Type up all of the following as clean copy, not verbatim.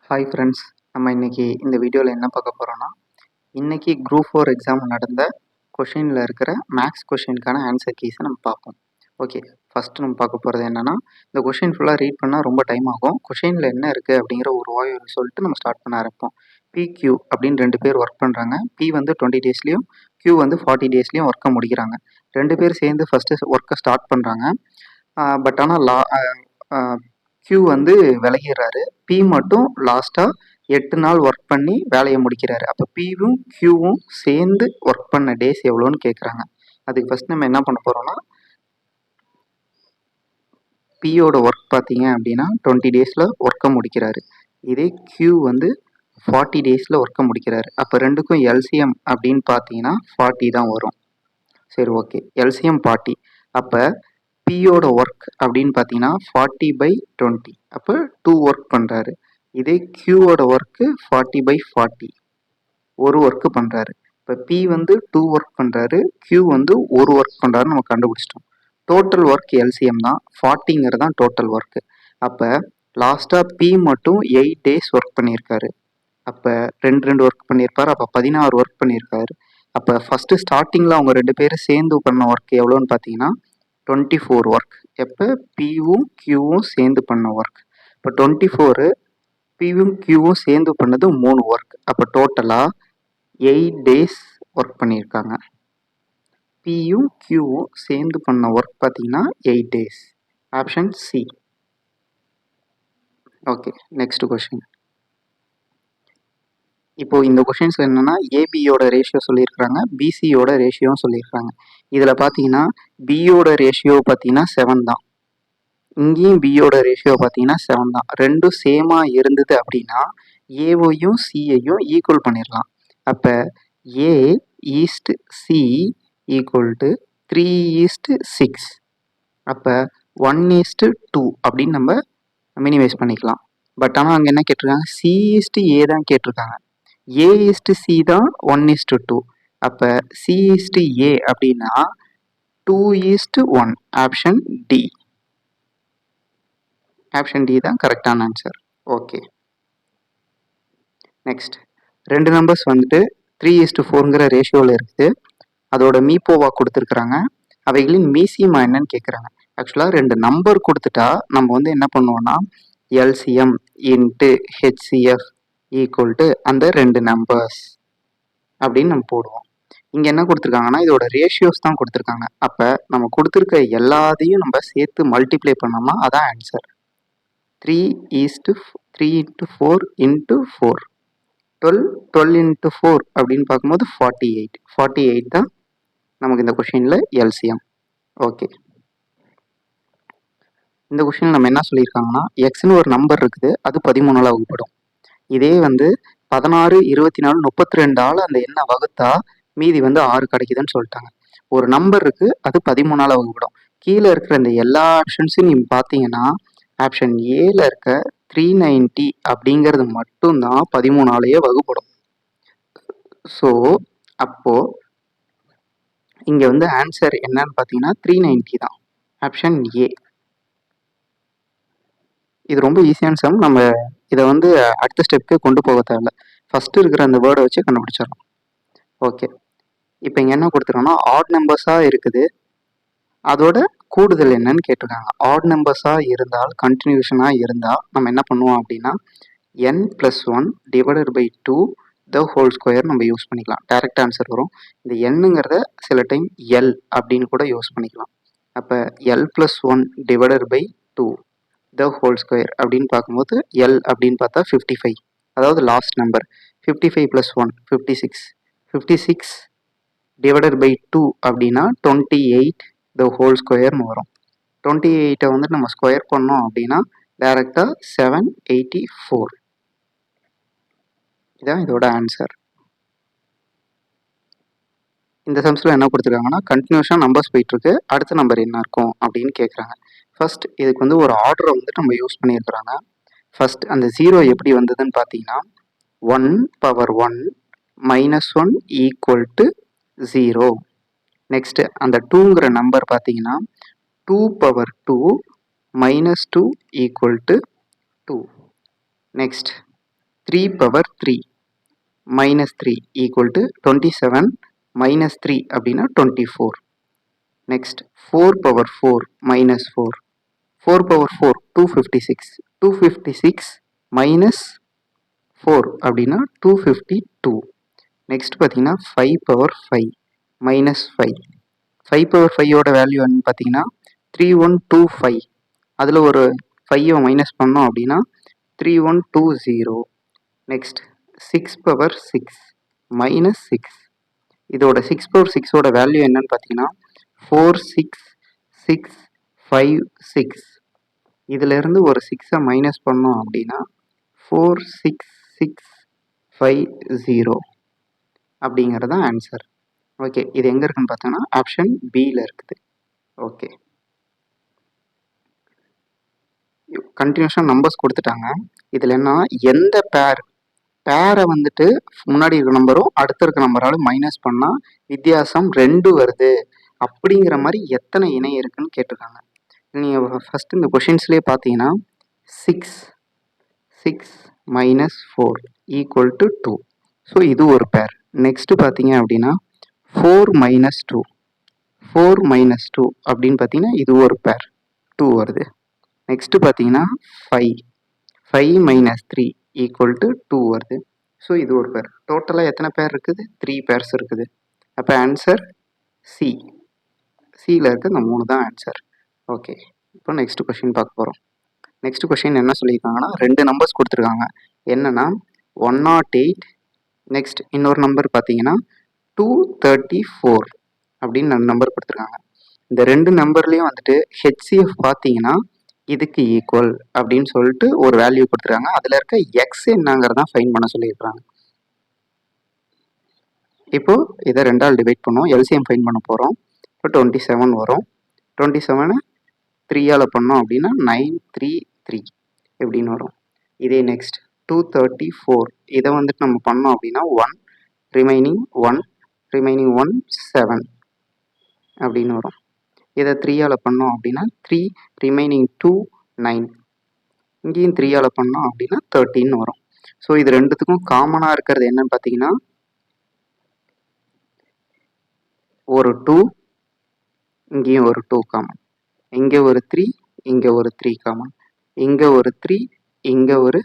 Hi friends, நம்ம இன்னைக்கு இந்த வீடியோவில் என்ன பார்க்க போகிறோம்னா, இன்னைக்கு குரூப் 4 எக்ஸாம் நடந்த கொஷினில் இருக்கிற மேக்ஸ் கொஷினுக்கான ஆன்சர் கீஸை நம்ம பார்ப்போம். ஓகே, ஃபஸ்ட்டு நம்ம பார்க்க போகிறது என்னென்னா, இந்த கொஷின் ஃபுல்லாக ரீட் பண்ணால் ரொம்ப டைம் ஆகும். கொஷினில் என்ன இருக்குது அப்படிங்கிற ஒரு வாய்ஸ் சொல்லிட்டு நம்ம ஸ்டார்ட் பண்ண ஆரம்பிப்போம். PQ அப்படின்னு 2 பேர் ஒர்க் பண்ணுறாங்க. P வந்து 20 டேஸ்லேயும் Q வந்து 40 டேஸ்லேயும் ஒர்க்கை முடிக்கிறாங்க. 2 பேர் சேர்ந்து ஃபஸ்ட்டு ஒர்க்கை ஸ்டார்ட் பண்ணுறாங்க. பட் ஆனால் Q வந்து விலகிடுறாரு. P மட்டும் லாஸ்ட்டாக 8 நாள் ஒர்க் பண்ணி வேலையை முடிக்கிறாரு. அப்போ Pவும் Qவும் சேர்ந்து ஒர்க் பண்ண டேஸ் எவ்வளோன்னு கேட்குறாங்க. அதுக்கு ஃபஸ்ட் நம்ம என்ன பண்ண போகிறோம்னா, Pயோட ஒர்க் பார்த்தீங்க அப்படின்னா 20 டேஸில் ஒர்க்கை முடிக்கிறாரு. இதே Q வந்து 40 டேஸில் ஒர்க்கை முடிக்கிறாரு. அப்போ ரெண்டுக்கும் LCM அப்படின்னு பார்த்தீங்கன்னா 40 தான் வரும். சரி, ஓகே, LCM 40. அப்போ Pயோட ஒர்க் அப்படின்னு பார்த்தீங்கன்னா 40/20. அப்போ 2 ஒர்க் பண்ணுறாரு. இதே Qவோட ஒர்க்கு 40/40, ஒரு ஒர்க்கு பண்ணுறாரு. இப்போ P வந்து 2 ஒர்க் பண்ணுறாரு, Q வந்து ஒரு ஒர்க் பண்ணுறாருன்னு நம்ம கண்டுபிடிச்சிட்டோம். டோட்டல் ஒர்க் LCM தான், 40ங்கிறது தான் டோட்டல் ஒர்க்கு. அப்போ லாஸ்ட்டாக P மட்டும் 8 டேஸ் ஒர்க் பண்ணியிருக்காரு. அப்போ ரெண்டு ஒர்க் பண்ணியிருப்பாரு. அப்போ 16 ஒர்க் பண்ணியிருக்காரு. அப்போ ஃபஸ்ட்டு ஸ்டார்டிங்கில் அவங்க 2 பேரும் சேர்ந்து பண்ண ஒர்க் எவ்வளோன்னு பார்த்தீங்கன்னா 24 ஒர்க். எப்போ Pவும் Qவும் சேர்ந்து பண்ண ஒர்க். இப்போ 24 Pவும் Qவும் சேர்ந்து பண்ணது 3 ஒர்க். அப்போ டோட்டலாக 8 டேஸ் ஒர்க் பண்ணியிருக்காங்க. Pயும் Qவும் சேர்ந்து பண்ண ஒர்க் பார்த்தீங்கன்னா 8 days. Option C. Okay, next question. இப்போ இந்த கொஷின்ஸில் என்னென்னா, ஏபியோட ரேஷியோ சொல்லியிருக்கிறாங்க, பிசியோட ரேஷியோவும் சொல்லியிருக்காங்க. இதில் பார்த்தீங்கன்னா பியோட ரேஷியோ பார்த்தீங்கன்னா 7 தான். இங்கேயும் பியோட ரேஷியோ பார்த்தீங்கன்னா 7 தான். ரெண்டும் சேமாக இருந்தது அப்படின்னா ஏவையும் சியையும் ஈக்குவல் பண்ணிடலாம். அப்போ A is to C equal to 3:6. அப்போ 1:2 அப்படின்னு நம்ம மினிமைஸ் பண்ணிக்கலாம். பட் ஆனால் அங்கே என்ன கேட்டிருக்காங்க, C:A தான் கேட்டிருக்காங்க. A:C தான் 1:2. அப்போ C:A அப்படின்னா 2:1. Option D. ஆப்ஷன் டி தான் கரெக்டான ஆன்சர். Okay, next. 2 நம்பர்ஸ் வந்துட்டு 3:4ங்கிற ரேஷியோவில் இருக்குது. அதோட மீப்போவா கொடுத்துருக்குறாங்க. அவைகளின் மீசியமா என்னன்னு கேட்குறாங்க. ஆக்சுவலாக 2 நம்பர் கொடுத்துட்டா நம்ம வந்து என்ன பண்ணுவோம்னா LCM into HCF equal to அந்த 2 நம்பர்ஸ் அப்படின்னு நம்ம போடுவோம். இங்கே என்ன கொடுத்துருக்காங்கன்னா இதோட ரேஷியோஸ் தான் கொடுத்துருக்காங்க. அப்போ நம்ம கொடுத்துருக்க எல்லாத்தையும் நம்ம சேர்த்து மல்டிப்ளை பண்ணோம்னா அதான் ஆன்சர். 3:3 × 4 × 4. 12 × 4 அப்படின்னு பார்க்கும்போது 48. 48 தான் நமக்கு இந்த கொஷினில் LCM. ஓகே, இந்த கொஷினில் நம்ம என்ன சொல்லியிருக்காங்கன்னா, எக்ஸ்னு ஒரு நம்பர் இருக்குது, அது 13ஆல் வகுப்படும். இதே வந்து 16, 24, 32ஆல் அந்த எண்ணை வகுத்தா மீதி வந்து 6 கிடைக்குதுன்னு சொல்லிட்டாங்க. ஒரு நம்பர் இருக்குது, அது 13ஆல் வகுப்படும். கீழே இருக்கிற இந்த எல்லா ஆப்ஷன்ஸையும் நீங்கள் பார்த்தீங்கன்னா ஆப்ஷன் ஏல இருக்க 390 அப்படிங்கிறது மட்டும்தான் 13ஆலேயே வகுப்படும். ஸோ அப்போது இங்கே வந்து ஆன்சர் என்னன்னு பார்த்தீங்கன்னா 390 தான். Option A. இது ரொம்ப ஈஸியான சம். நம்ம இதை வந்து அடுத்த ஸ்டெப்புக்கு கொண்டு போக தேவையில்ல. ஃபஸ்ட்டு இருக்கிற அந்த வேர்டை வச்சு கண்டுபிடிச்சிடலாம். ஓகே, இப்போ இங்கே என்ன கொடுத்துருக்கோன்னா ஆட் நம்பர்ஸாக இருக்குது, அதோட கூடுதல் என்னன்னு கேட்டிருக்காங்க. ஆட் நம்பர்ஸாக இருந்தால், கண்டினியூஷனாக இருந்தால் நம்ம என்ன பண்ணுவோம் அப்படின்னா n+1 / 2 த ஹோல் ஸ்கொயர் நம்ம யூஸ் பண்ணிக்கலாம். டைரக்ட் ஆன்சர் வரும். இந்த எண்ணுங்கிறத சில டைம் L அப்படின்னு கூட யூஸ் பண்ணிக்கலாம். அப்போ L+1 / 2 த ஹோல் ஸ்கொயர் அப்படின்னு பார்க்கும்போது L அப்படின்னு பார்த்தா 55, அதாவது லாஸ்ட் நம்பர். 55 + 1 56. 56 / 2 அப்படின்னா 28 த ஹோல் ஸ்கொயர்னு வரும். 28 வந்து நம்ம ஸ்கொயர் பண்ணோம் அப்படின்னா டைரெக்டாக 784. இதான் இதோட ஆன்சர். இந்த சம்ஸில் என்ன கொடுத்துருக்காங்கன்னா கண்டினியூஷனாக நம்பர்ஸ் போயிட்டுருக்கு, அடுத்த நம்பர் என்ன இருக்கும் அப்படின்னு கேட்குறாங்க. ஃபர்ஸ்ட் இதுக்கு வந்து ஒரு ஆர்டரை வந்துட்டு நம்ம யூஸ் பண்ணியிருக்கிறாங்க. ஃபர்ஸ்ட் அந்த 0 எப்படி வந்ததுன்னு பார்த்தீங்கன்னா 1/1 -1 = 0. நெக்ஸ்ட்டு அந்த 2ங்கிற நம்பர் பார்த்தீங்கன்னா 2/2 -2 = 2. Next 3 power 3 minus 3 equal to 27 minus 3 அப்படின்னா 24. Next 4 power 4 minus 4 4 power 4 256 256 minus 4 அப்படின்னா 252. நெக்ஸ்ட் பார்த்தீங்கன்னா 5 பவர் 5 மைனஸ் 5 5 பவர் 5ஓட வேல்யூ என்னன்னு பார்த்தீங்கன்னா 3125. அதில் ஒரு 5 மைனஸ் பண்ணோம் அப்படின்னா 3120. நெக்ஸ்ட் 6 பவர் 6 மைனஸ் 6 இதோட 6 பவர் 6ஓட வேல்யூ என்னன்னு பார்த்தீங்கன்னா 46656. இதிலிருந்து ஒரு 6 மைனஸ் பண்ணோம் அப்படின்னா 46650 அப்படிங்கிறது தான் ஆன்சர். ஓகே, இது எங்கே இருக்குன்னு பார்த்தோன்னா ஆப்ஷன் பியில் இருக்குது. ஓகே, கண்டினியூஸாக நம்பர்ஸ் கொடுத்துட்டாங்க. இதில் என்ன எந்த பேரை வந்துட்டு முன்னாடி இருக்க நம்பரும் அடுத்த இருக்க நம்பராலும் மைனஸ் பண்ணால் வித்தியாசம் 2 வருது அப்படிங்கிற மாதிரி எத்தனை இணை இருக்குன்னு கேட்டிருக்காங்க. நீங்கள் ஃபஸ்ட்டு இந்த கொஷின்ஸ்லேயே பார்த்தீங்கன்னா 6 மைனஸ் 4 ஈக்குவல் டு 2. ஸோ இது ஒரு பேர். நெக்ஸ்ட்டு பார்த்தீங்க அப்படின்னா 4 மைனஸ் 2 அப்படின்னு பார்த்தீங்கன்னா இது ஒரு பேர் 2 வருது. நெக்ஸ்ட்டு பார்த்தீங்கன்னா 5 மைனஸ் 3 ஈக்குவல் டு 2 வருது. ஸோ இது ஒரு பேர். டோட்டலாக எத்தனை பேர் இருக்குது? 3 பேர்ஸ் இருக்குது. அப்போ ஆன்சர் சியில் இருக்க இந்த 3 தான் ஆன்சர். ஓகே, இப்போ நெக்ஸ்ட் கொஷின் பார்க்க போகிறோம். நெக்ஸ்ட் கொஷின் என்ன சொல்லியிருக்காங்கன்னா 2 நம்பர்ஸ் கொடுத்துருக்காங்க. என்னன்னா 108, நெக்ஸ்ட் இன்னொரு நம்பர் பார்த்தீங்கன்னா 234 அப்படின்னு 2 நம்பர் கொடுத்துருக்காங்க. இந்த 2 நம்பர்லேயும் வந்துட்டு ஹெச்சிஎஃப் பார்த்தீங்கன்னா இதுக்கு ஈக்குவல் அப்படின்னு சொல்லிட்டு ஒரு வேல்யூ கொடுத்துருக்காங்க. அதில் இருக்க எக்ஸ் என்னங்கிறதான் ஃபைன் பண்ண சொல்லியிருக்காங்க. இப்போ இதை 2ஆல் டிவைட் பண்ணோம், எல்சிஎம் ஃபைன் பண்ண போகிறோம். இப்போ 27 வரும். 27 3ஆல் பண்ணோம் அப்படின்னா 933 எப்படின்னு வரும். இதே நெக்ஸ்ட் 234 இதை வந்துட்டு நம்ம பண்ணோம் அப்படின்னா 1 ரிமைனிங் 7 அப்படின்னு வரும். இதை 3ஆல் பண்ணோம் அப்படின்னா 3 ரிமைனிங் 2 9. இங்கேயும் 3ஆல் பண்ணோம் அப்படின்னா 13 வரும். ஸோ இது ரெண்டுத்துக்கும் காமனாக இருக்கிறது என்னன்னு பார்த்தீங்கன்னா ஒரு 2, இங்கேயும் ஒரு 2 காமன், இங்கே ஒரு 3, இங்கே ஒரு 3 காமன், இங்கே ஒரு 3, இங்கே ஒரு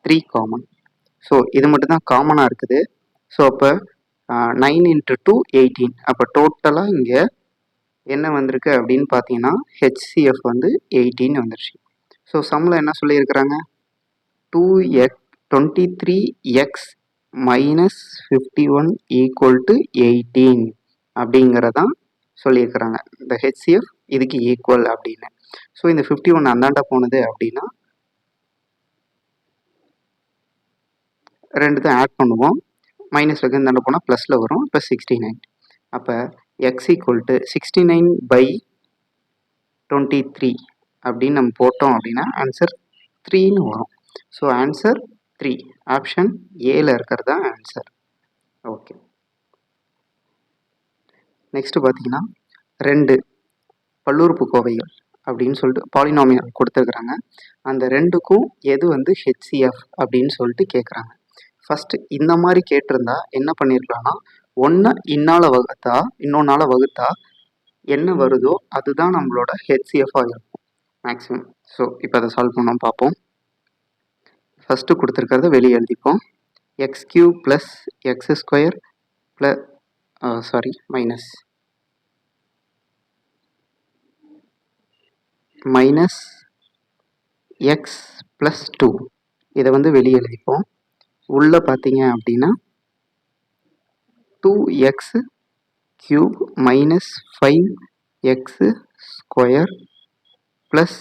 3 காமன். ஸோ இது மட்டும் தான் காமனாக இருக்குது. ஸோ அப்போ 9 × 2 18. அப்போ டோட்டலாக இங்கே என்ன வந்திருக்கு அப்படின்னு பார்த்தீங்கன்னா ஹெச்சிஎஃப் வந்து 18 வந்துருச்சு. ஸோ சம்மில் என்ன சொல்லியிருக்கிறாங்க 23x மைனஸ் 51 ஈக்குவல் டு 18 அப்படிங்கிறதான் சொல்லியிருக்கிறாங்க. இந்த ஹெச்சிஎஃப் இதுக்கு ஈக்குவல் அப்படின்னு. ஸோ இந்த 51 அந்தாண்டா போனது அப்படின்னா ரெண்டுத்தையும் ஆட் பண்ணுவோம். மைனஸில் இருக்கு இந்தாண்ட போனால் ப்ளஸில் வரும். இப்போ 69. அப்போ எக்ஸ் ஈக்குவல் டு 69/23 அப்படின்னு நம்ம போட்டோம் அப்படின்னா ஆன்சர் 3ன்னு வரும். ஸோ ஆன்சர் 3, ஆப்ஷன் ஏல இருக்கிறது தான் ஆன்சர். ஓகே, நெக்ஸ்ட் பார்த்தீங்கன்னா 2 பல்லுறுப்புக்கோவைகள் அப்படின்னு சொல்லிட்டு பாலினாமியல் கொடுத்துருக்குறாங்க. அந்த ரெண்டுக்கும் எது வந்து ஹெச்சிஎஃப் அப்படின்னு சொல்லிட்டு கேட்குறாங்க. ஃபஸ்ட்டு இந்த மாதிரி கேட்டிருந்தா என்ன பண்ணியிருக்கலாம்னா ஒன்று இன்னொன்னால் வகுத்தா என்ன வருதோ அதுதான் நம்மளோட ஹெச்சிஎஃபாக இருக்கும் மேக்ஸிமம். ஸோ இப்போ அதை சால்வ் பண்ணோம் பார்ப்போம். ஃபஸ்ட்டு கொடுத்துருக்கிறத வெளியே எழுதிப்போம். x³ + x² மைனஸ் x + 2 இதை வந்து வெளியே எழுதிப்போம். உள்ளே பார்த்தீங்க அப்படின்னா 2x³ minus 5x² plus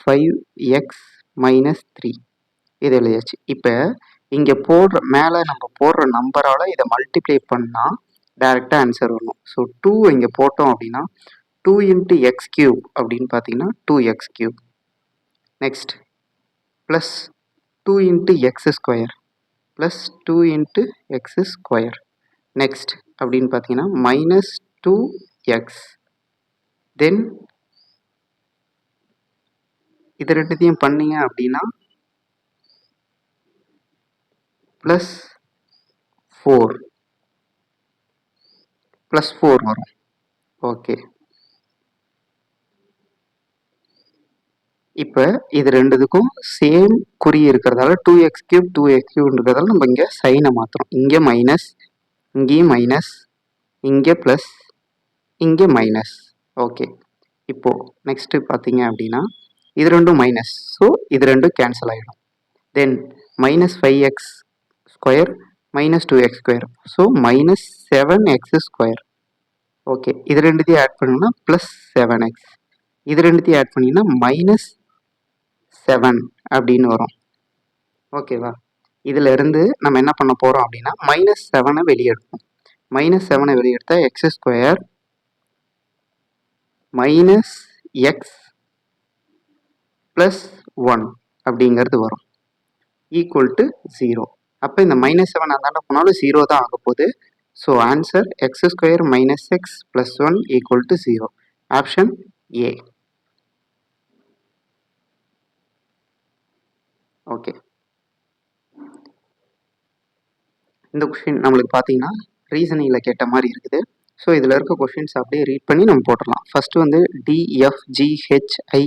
5x minus 3 இது எழுதியாச்சு. இப்போ இங்கே மேலே நம்ம போடுற நம்பரால் இதை மல்டிப்ளை பண்ணால் டைரெக்டாக ஆன்சர் வரணும். ஸோ 2 இங்கே போட்டோம் அப்படின்னா 2 × x³ அப்படின்னு பார்த்தீங்கன்னா 2x³ next plus 2 × x² plus 2 × x². Next அப்படின்னு பார்த்தீங்கன்னா மைனஸ் 2x தென் இது ரெண்டுத்தையும் பண்ணீங்க அப்படின்னா ப்ளஸ் 4 வரும். ஓகே, இப்போ இது ரெண்டுத்துக்கும் சேம் குறி இருக்கிறதால 2x³ 2x³ இருக்கிறதால நம்ம இங்கே சைனை மாற்றுறோம். இங்கே மைனஸ், இங்கேயும் மைனஸ், இங்கே ப்ளஸ், இங்கே மைனஸ். ஓகே, இப்போது நெக்ஸ்ட்டு பார்த்தீங்க அப்படின்னா இது ரெண்டும் மைனஸ், ஸோ இது ரெண்டும் கேன்சல் ஆகிடும். தென் minus 5x² minus 2x², so minus 7x². Okay, இது ரெண்டுத்தையும் ஆட் பண்ணோம்னா ப்ளஸ் 7x, இது ரெண்டுத்தையும் ஆட் பண்ணிங்கன்னா -7 அப்படின்னு வரும். ஓகேவா, இதில் இருந்து நம்ம என்ன பண்ண போகிறோம் அப்படின்னா -7 வெளியே எடுப்போம். -7 வெளியே எடுத்தால் x² minus x plus 1 அப்படிங்கிறது வரும், ஈக்குவல் டு 0. அப்போ இந்த -7 அந்தாண்ட போனாலும் 0 தான் ஆக போகுது. So answer x² minus x plus 1 equal to 0. Option A. Okay, இந்த கொஷின் நம்மளுக்கு பார்த்தீங்கன்னா ரீசனிங்கில் கேட்ட மாதிரி இருக்குது. ஸோ இதில் இருக்க கொஷின்ஸ் அப்படியே ரீட் பண்ணி நம்ம போட்டுடலாம். ஃபஸ்ட்டு வந்து DFGHI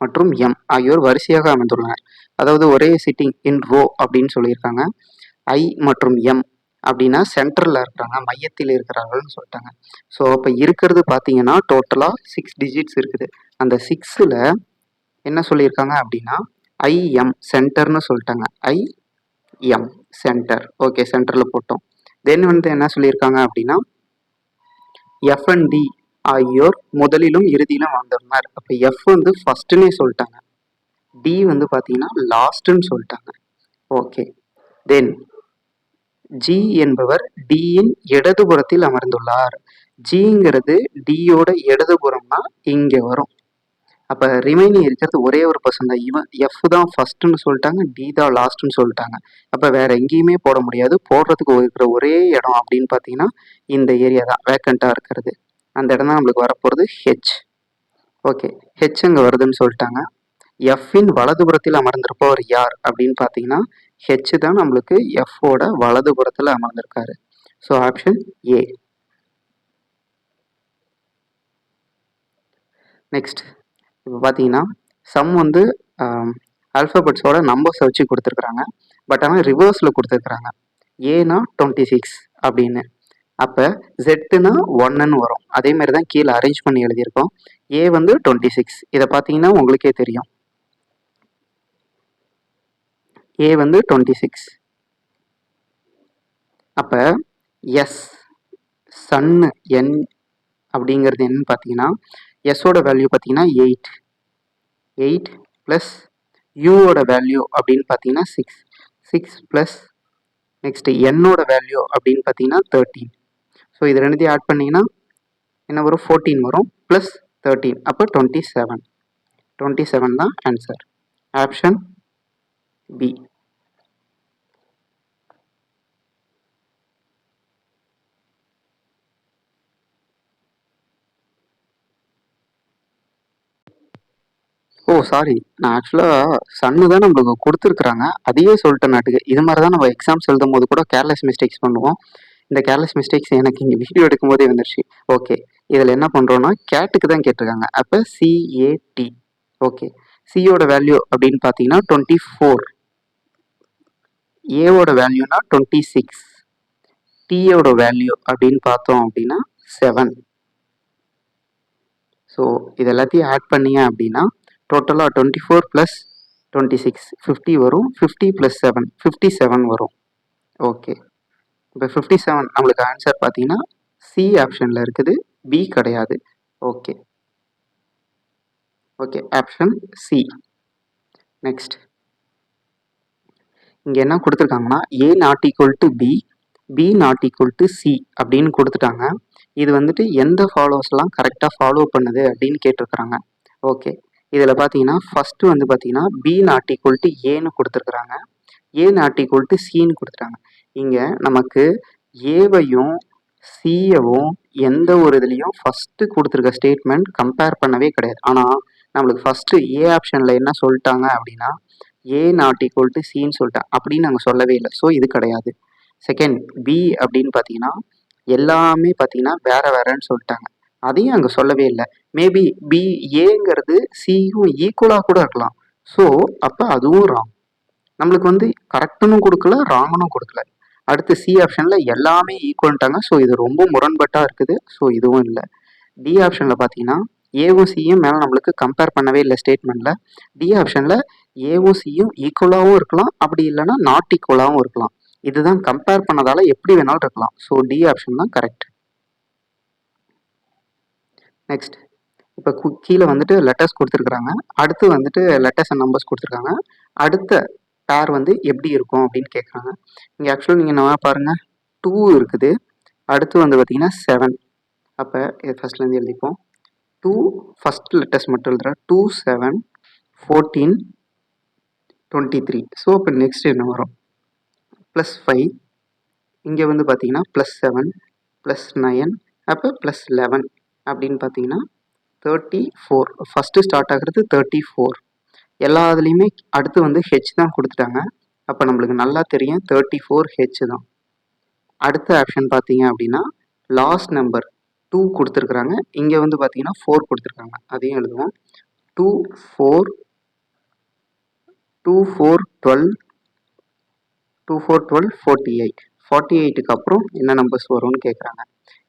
மற்றும் M ஆகியோர் வரிசையாக அமைந்துள்ளனர். அதாவது ஒரே சிட்டிங் இன் ரோ அப்படின்னு சொல்லியிருக்காங்க. I மற்றும் M அப்படின்னா சென்டரில் இருக்கிறாங்க, மையத்தில் இருக்கிறார்கள்னு சொல்லிட்டாங்க. ஸோ அப்போ இருக்கிறது பார்த்தீங்கன்னா டோட்டலாக 6 டிஜிட்ஸ் இருக்குது. அந்த 6ல் என்ன சொல்லியிருக்காங்க அப்படின்னா IM சென்டர்னு சொல்லிட்டாங்க. IM centre. ஓகே, சென்டரில் போட்டோம். தென் வந்து என்ன சொல்லியிருக்காங்க அப்படின்னா F and D ஆகியோர் முதலிலும் இறுதியிலும் வந்துள்ளார். அப்போ F வந்து ஃபர்ஸ்ட்னே சொல்லிட்டாங்க, D வந்து பார்த்தீங்கன்னா லாஸ்ட்னு சொல்லிட்டாங்க. ஓகே, தென் G என்பவர் Dயின் இடதுபுறத்தில் அமர்ந்துள்ளார். Gங்கிறது Dயோட இடதுபுறம்னா இங்கே வரும். அப்போ ரிமைனிங் இருக்கிறது ஒரே ஒரு பர்சன் தான். இவன் F தான் ஃபர்ஸ்ட்னு சொல்லிட்டாங்க, D தான் லாஸ்ட்னு சொல்லிட்டாங்க. அப்போ வேற எங்கேயுமே போட முடியாது. போடுறதுக்கு இருக்கிற ஒரே இடம் அப்படின்னு பார்த்தீங்கன்னா இந்த ஏரியா தான் வேக்கண்ட்டாக இருக்கிறது. அந்த இடம் தான் நம்மளுக்கு வரப்போகிறது H. ஓகே, H அங்கே வருதுன்னு சொல்லிட்டாங்க. Fன் வலதுபுறத்தில் அமர்ந்திருப்பவர் யார் அப்படின்னு பார்த்தீங்கன்னா H தான் நம்மளுக்கு Fோட வலதுபுறத்தில் அமர்ந்திருக்காரு. So option A. நெக்ஸ்ட் இப்போ பார்த்தீங்கன்னா சம் வந்து ஆல்ஃபபெட்ஸோட நம்பர்ஸை வச்சு கொடுத்துருக்குறாங்க. பட் ஆனால் ரிவர்ஸில் கொடுத்துருக்குறாங்க. ஏனா 26 அப்படின்னு, அப்போ ஜெட்டுனா 1ன்னு வரும். அதே மாதிரி தான் கீழே அரேஞ்ச் பண்ணி எழுதியிருக்கோம். ஏ வந்து 26, இதை பார்த்தீங்கன்னா உங்களுக்கே தெரியும். ஏ வந்து 26. அப்போ எஸ் சன்னு என் அப்படிங்கிறது என்னன்னு பார்த்தீங்கன்னா எஸ்ஸோட வேல்யூ பார்த்தீங்கன்னா 8 ப்ளஸ் யூவோட வேல்யூ அப்படின்னு பார்த்தீங்கன்னா 6 ப்ளஸ் நெக்ஸ்ட் என்னோட வேல்யூ அப்படின்னு பார்த்தீங்கன்னா 13. ஸோ இது ரெண்டுத்தையும் ஆட் பண்ணிங்கன்னா என்ன வரும், 14 வரும், ப்ளஸ் 13, அப்போ 27 தான் answer. Option B. Oh sorry, நான் ஆக்சுவலாக சன்னு தான் நம்மளுக்கு கொடுத்துருக்குறாங்க, அதையே சொல்லிட்டேன் நாட்டுக்கு. இது மாதிரி தான் நம்ம எக்ஸாம்ஸ் எழுதும் போது கூட கேர்லெஸ் மிஸ்டேக்ஸ் பண்ணுவோம். இந்த கேர்லெஸ் மிஸ்டேக்ஸ் எனக்கு இங்கே வீடியோ எடுக்கும் போதே வந்துருச்சு. ஓகே, இதில் என்ன பண்ணுறோன்னா கேட்டுக்கு தான் கேட்டிருக்காங்க. அப்போ CAT. ஓகே, சியோட வேல்யூ அப்படின்னு பார்த்தீங்கன்னா 24, ஏவோட வேல்யூனா 26, டியோட வேல்யூ அப்படின்னு பார்த்தோம் அப்படின்னா 7. ஸோ இது எல்லாத்தையும் ஆட் பண்ணீங்க அப்படின்னா டோட்டலாக 24 ப்ளஸ் 26 50 வரும். 50 ப்ளஸ் 7 57 வரும். ஓகே, இப்போ 57 நம்மளுக்கு ஆன்சர் பார்த்தீங்கன்னா சி ஆப்ஷனில் இருக்குது, பி கிடையாது. Okay okay, option C. Next இங்கே என்ன கொடுத்துருக்காங்கன்னா A not equal to B, B not equal to C அப்படின்னு கொடுத்துட்டாங்க. இது வந்துட்டு எந்த ஃபாலோவர்ஸ்லாம் கரெக்டாக ஃபாலோ பண்ணுது அப்படின்னு கேட்டிருக்கிறாங்க. ஓகே, இதில் பார்த்தீங்கன்னா ஃபஸ்ட்டு வந்து பார்த்தீங்கன்னா பி நாட் ஈக்குவல் டு ஏன்னு கொடுத்துருக்குறாங்க, ஏ நாட் ஈக்குவல் டு சின்னு கொடுத்துட்டாங்க. இங்கே நமக்கு ஏவையும் சியவும் எந்த ஒரு இதுலேயும் ஃபஸ்ட்டு கொடுத்துருக்க ஸ்டேட்மெண்ட் கம்பேர் பண்ணவே கிடையாது. ஆனால் நம்மளுக்கு ஃபஸ்ட்டு ஏ ஆப்ஷனில் என்ன சொல்லிட்டாங்க அப்படின்னா ஏ நாட் ஈக்குவல் டு சின்னு சொல்லிட்டேன் அப்படின்னு நாங்கள் சொல்லவே இல்லை. ஸோ இது கிடையாது. செகண்ட் பி அப்படின்னு பார்த்தீங்கன்னா எல்லாமே பார்த்தீங்கன்னா வேற வேறன்னு சொல்லிட்டாங்க. அதையும் அங்கே சொல்லவே இல்லை. மேபி பி ஏங்கிறது சியும் ஈக்குவலாக கூட இருக்கலாம். ஸோ அப்போ அதுவும் ராங். நம்மளுக்கு வந்து கரெக்டுன்னு கொடுக்கல, ராங்னும் கொடுக்கல. அடுத்து சி ஆப்ஷனில் எல்லாமே ஈக்குவல்ட்டாங்க. ஸோ இது ரொம்ப முரண்பட்டாக இருக்குது. ஸோ இதுவும் இல்லை. டி ஆப்ஷனில் பார்த்தீங்கன்னா ஏவும் சியும் மேலே நம்மளுக்கு கம்பேர் பண்ணவே இல்லை ஸ்டேட்மெண்ட்டில். டி ஆப்ஷனில் ஏவும் சியும் ஈக்குவலாகவும் இருக்கலாம், அப்படி இல்லைன்னா நாட் ஈக்குவலாகவும் இருக்கலாம். இதுதான் கம்பேர் பண்ணதால எப்படி வேணாலும் இருக்கலாம். ஸோ டி ஆப்ஷன் தான் கரெக்ட். நெக்ஸ்ட் இப்போ கீழே வந்துட்டு லெட்டர்ஸ் கொடுத்துருக்குறாங்க. அடுத்து வந்துட்டு லெட்டர்ஸ் அண்ட் நம்பர்ஸ் கொடுத்துருக்காங்க. அடுத்த பேர் வந்து எப்படி இருக்கும் அப்படின்னு கேட்குறாங்க. இங்கே ஆக்சுவலாக நீங்கள் நல்லா பாருங்கள், 2 இருக்குது. அடுத்து வந்து பார்த்தீங்கன்னா 7. அப்போ இது ஃபஸ்ட்லேருந்து எழுதிப்போம். 2 ஃபஸ்ட் லெட்டர்ஸ் மட்டும் எழுதுகிறேன். 2, 7, 14, 23. ஸோ இப்போ நெக்ஸ்ட் என்ன வரும்? +5. இங்கே வந்து பார்த்தீங்கன்னா +7, +9, அப்போ +11 அப்படின்னு பார்த்தீங்கன்னா 34. ஃபஸ்ட்டு ஸ்டார்ட் ஆகிறது 34. எல்லா இதுலேயுமே அடுத்து வந்து ஹெச் தான் கொடுத்துட்டாங்க. அப்போ நம்மளுக்கு நல்லா தெரியும் 34 ஹெச் தான். அடுத்த ஆப்ஷன் பார்த்தீங்க அப்படின்னா லாஸ்ட் நம்பர் 2 கொடுத்துருக்குறாங்க. இங்கே வந்து பார்த்தீங்கன்னா 4 கொடுத்துருக்காங்க. அதையும் எழுதுவோம். 2, 4, 2, 4, 12, 2, 4, 12, 48. 48க்கு அப்புறம் என்ன நம்பர்ஸ் வரும்னு கேட்குறாங்க.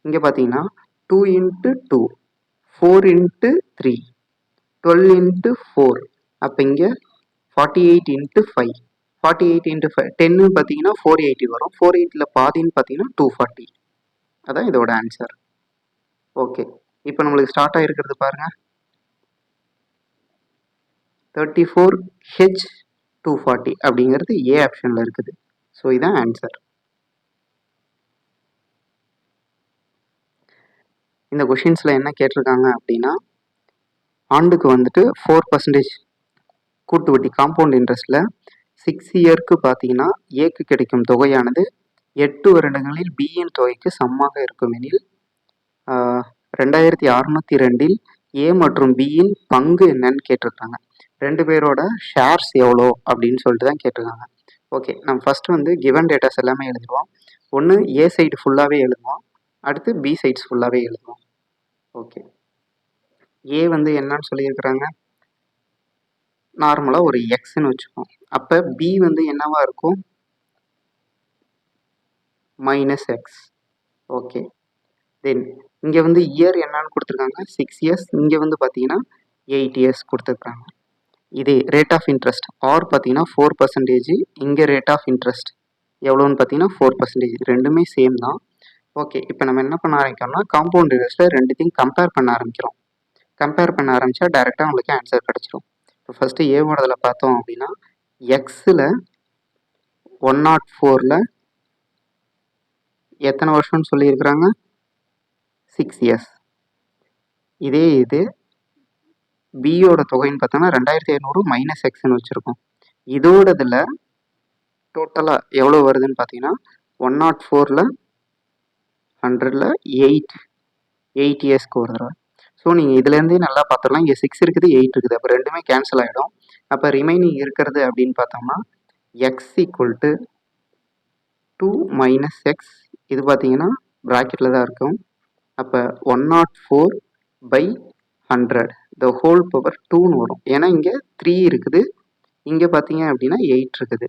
இங்கே பார்த்தீங்கன்னா 2 × 2, 4 × 3, 12 × 4. அப்போ இங்கே 48 × 5. 48 × 5 10 பார்த்தீங்கன்னா 480 வரும். 480ல் பாதின்னு பார்த்தீங்கன்னா 240. அதான் இதோட ஆன்சர். ஓகே, இப்போ நம்மளுக்கு ஸ்டார்ட் ஆகிருக்கிறது பாருங்கள், 34H 240 அப்படிங்கிறது ஏ ஆப்ஷனில் இருக்குது. ஸோ இதான் ஆன்சர். இந்த கொஷின்ஸில் என்ன கேட்டிருக்காங்க அப்படின்னா, ஆண்டுக்கு வந்துட்டு 4% கூட்டு வட்டி காம்பவுண்ட் இன்ட்ரெஸ்ட்டில் 6 இயருக்கு பார்த்தீங்கன்னா ஏக்கு கிடைக்கும் தொகையானது 8 வருடங்களில் பியின் தொகைக்கு சமமாக இருக்கும் எனில் 2602 ஏ மற்றும் பியின் பங்கு என்னன்னு கேட்டிருக்காங்க. 2 பேரோட ஷேர்ஸ் எவ்வளோ அப்படின்னு சொல்லிட்டு தான் கேட்டிருக்காங்க. ஓகே, நம்ம ஃபஸ்ட்டு வந்து கிவன் டேட்டாஸ் எல்லாமே எழுதுவோம். ஒன்று ஏ சைடு ஃபுல்லாகவே எழுதுவோம், அடுத்து பி சைட்ஸ் ஃபுல்லாகவே எழுதுவோம். ஓகே, ஏ வந்து என்னன்னு சொல்லியிருக்கிறாங்க, நார்மலாக ஒரு எக்ஸ்ன்னு வச்சுப்போம். அப்போ பி வந்து என்னவா இருக்கும், -x. ஓகே, தென் இங்கே வந்து இயர் என்னன்னு கொடுத்துருக்காங்க, 6 இயர்ஸ். இங்கே வந்து பார்த்தீங்கன்னா 8 இயர்ஸ் கொடுத்துருக்காங்க. இதே ரேட் ஆஃப் இன்ட்ரெஸ்ட் ஆர் பார்த்தீங்கன்னா 4%. இங்கே ரேட் ஆஃப் இன்ட்ரெஸ்ட் எவ்வளோன்னு பார்த்தீங்கன்னா 4%. ரெண்டுமே சேம் தான். ஓகே, இப்போ நம்ம என்ன பண்ண ஆரம்பிக்கிறோம்னா காம்பவுண்ட் இன்ட்ரெஸ்ட்டில் ரெண்டுத்தையும் கம்பேர் பண்ண ஆரம்பிக்கிறோம். கம்பேர் பண்ண ஆரம்பித்தா டைரெக்டாக உங்களுக்கு ஆன்சர் கிடச்சிரும். இப்போ ஃபஸ்ட்டு ஏவோடதில் பார்த்தோம் அப்படின்னா எக்ஸில் 104ல் எத்தனை வருஷம்னு சொல்லியிருக்கிறாங்க, 6 இயர்ஸ். இதே இது பியோட தொகைன்னு பார்த்தோன்னா 2500 - எக்ஸ்ன்னு வச்சுருக்கோம். இதோட இதில் டோட்டலாக எவ்வளோ வருதுன்னு பார்த்தீங்கன்னா 104ல் 100ல் 8 இயர்ஸ்க்கு ஒரு தடவை. ஸோ நீங்கள் இதுலேருந்தே நல்லா பார்த்துடலாம். இங்கே 6 இருக்குது, 8 இருக்குது. அப்போ ரெண்டுமே கேன்சல் ஆகிடும். அப்போ ரிமைனிங் இருக்கிறது அப்படின்னு பார்த்தோம்னா எக்ஸ் ஈக்குவல் டு 2 - எக்ஸ். இது பார்த்தீங்கன்னா ப்ராக்கெட்டில் தான் இருக்கும். அப்போ 104/100 த ஹோல் பவர் 2ன்னு வரும். ஏன்னா இங்கே 3 இருக்குது, இங்கே பார்த்தீங்க அப்படின்னா 8 இருக்குது.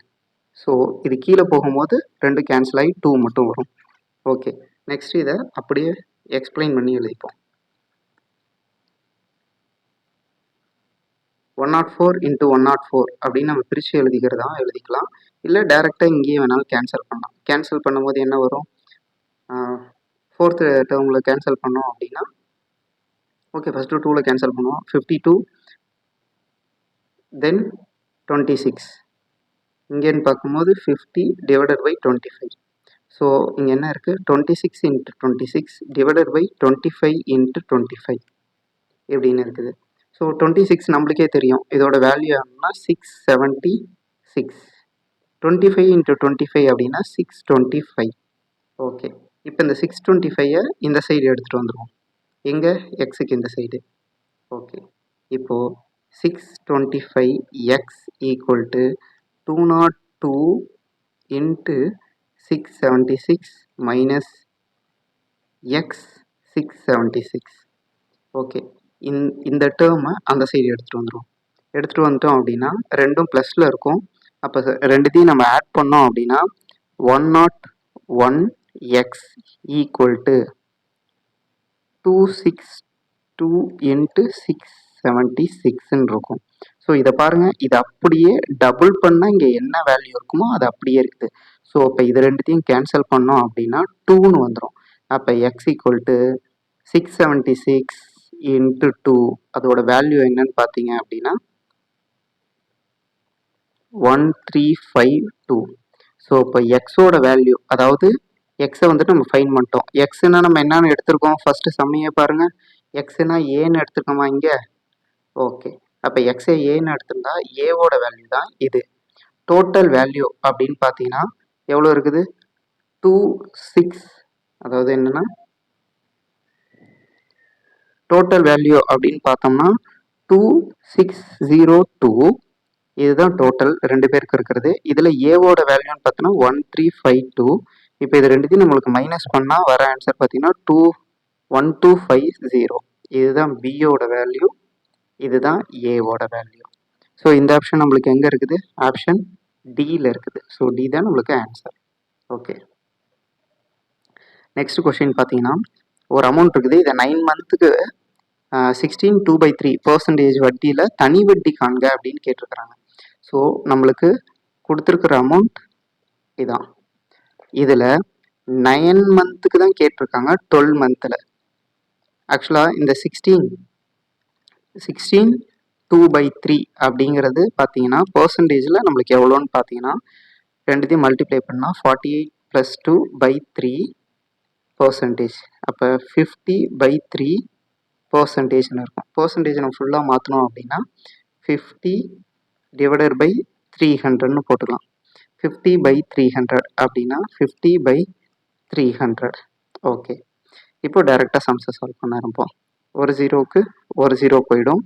ஸோ இது கீழே போகும்போது 2 கேன்சல் ஆகி 2 மட்டும் வரும். ஓகே, நெக்ஸ்ட் இதை அப்படியே எக்ஸ்பிளைன் பண்ணி எழுதிப்போம். 104 × 104 அப்படின்னு நம்ம பிரித்து எழுதிக்கிறதா எழுதிக்கலாம். இல்லை டேரெக்டாக இங்கேயே வேணாலும் கேன்சல் பண்ணலாம். கேன்சல் பண்ணும்போது என்ன வரும், 4th டேர்மில் கேன்சல் பண்ணோம் அப்படின்னா, ஓகே ஃபஸ்ட்டு 2ல் கேன்சல் பண்ணுவோம். 52 தென் 26. இங்கேன்னு பார்க்கும்போது 50/25. ஸோ இங்கே என்ன இருக்குது, 26 × 26 /25 × 25 எப்படின்னு இருக்குது. ஸோ 26 நம்மளுக்கே தெரியும், இதோட வேல்யூ ஆகும்னா 676. 25 × 25 அப்படின்னா 625. ஓகே, இப்போ இந்த 625 இந்த சைடு எடுத்துகிட்டு வந்துடுவோம். எங்கே, எக்ஸுக்கு இந்த சைடு. ஓகே, இப்போது 625x equal to 202 into 676 minus x 676. Okay, இந்த டேர்மை அந்த சைடு எடுத்துகிட்டு வந்துட்டோம் அப்படின்னா ரெண்டும் ப்ளஸில் இருக்கும். அப்போ ரெண்டுத்தையும் நம்ம ஆட் பண்ணோம் அப்படின்னா 101x ஈக்குவல் டு 262 into 676 இருக்கும். ஸோ இதை பாருங்கள், இது அப்படியே டபுள் பண்ணால் இங்கே என்ன வேல்யூ இருக்குமோ அது அப்படியே இருக்குது. ஸோ இப்போ இது ரெண்டுத்தையும் கேன்சல் பண்ணோம் அப்படின்னா 2ன்னு வந்துடும். அப்போ எக்ஸ் ஈக்குவல் டு 676 into 2 அதோட வேல்யூ என்னன்னு பார்த்தீங்க அப்படின்னா 1352. ஸோ இப்போ எக்ஸோட வேல்யூ, அதாவது எக்ஸை வந்துட்டு நம்ம ஃபைன் பண்ணிட்டோம். எக்ஸ்னா நம்ம என்னன்னு எடுத்திருக்கோம், ஃபர்ஸ்ட் சம்மையை பாருங்க. எக்ஸ்னா ஏன்னு எடுத்துருக்கோமா இங்கே? ஓகே, அப்போ எக்ஸை ஏன்னு எடுத்திருந்தா ஏவோட வேல்யூ தான் இது. டோட்டல் வேல்யூ அப்படின்னு பார்த்தீங்கன்னா எவ்வளோ இருக்குது? 26. அதாவது என்னன்னா டோட்டல் வேல்யூ அப்படின்னு பார்த்தோம்னா 2602. இதுதான் டோட்டல் ரெண்டு பேருக்கு இருக்கிறது. இதில் ஏவோட வேல்யூன்னு பார்த்தோன்னா 1352. இப்போ இது ரெண்டுத்தையும் நம்மளுக்கு மைனஸ் பண்ணால் வர ஆன்சர் பார்த்தீங்கன்னா 1250. இதுதான் பியோட வேல்யூ, இதுதான் ஏவோட வேல்யூ. ஸோ இந்த ஆப்ஷன் நம்மளுக்கு எங்கே இருக்குது? ஆப்ஷன் டியில் இருக்குது. ஸோ டி தான் நம்மளுக்கு ஆன்சர். ஓகே, நெக்ஸ்ட் கொஸ்டின் பார்த்தீங்கன்னா ஒரு அமௌண்ட் இருக்குது. இதை 9 மந்த்துக்கு 16/2/3% வட்டியில் தனி வட்டி காண்க அப்படின்னு கேட்டிருக்கிறாங்க. ஸோ நம்மளுக்கு கொடுத்துருக்குற அமௌண்ட் இதான். இதில் 9 மந்த்துக்கு தான் கேட்டிருக்காங்க, 12 மந்த்தில். ஆக்சுவலாக இந்த 16/2/3 அப்படிங்கிறது பார்த்தீங்கன்னா பர்சன்டேஜில் நம்மளுக்கு எவ்வளோன்னு பார்த்தீங்கன்னா ரெண்டுத்தையும் மல்டிப்ளை பண்ணால் 48 + 2/3%. அப்போ 50/3%ன்னு இருக்கும். பர்சன்டேஜ் நம்ம ஃபுல்லாக மாற்றணும் அப்படின்னா 50/300ன்னு போட்டுக்கலாம். 50/300 அப்படின்னா 50/300. ஓகே, இப்போ டைரெக்டாக சம்ஸை சால்வ் பண்ண ஆரம்பிப்போம். ஒரு ஜீரோவுக்கு ஒரு ஜீரோ போயிடும்.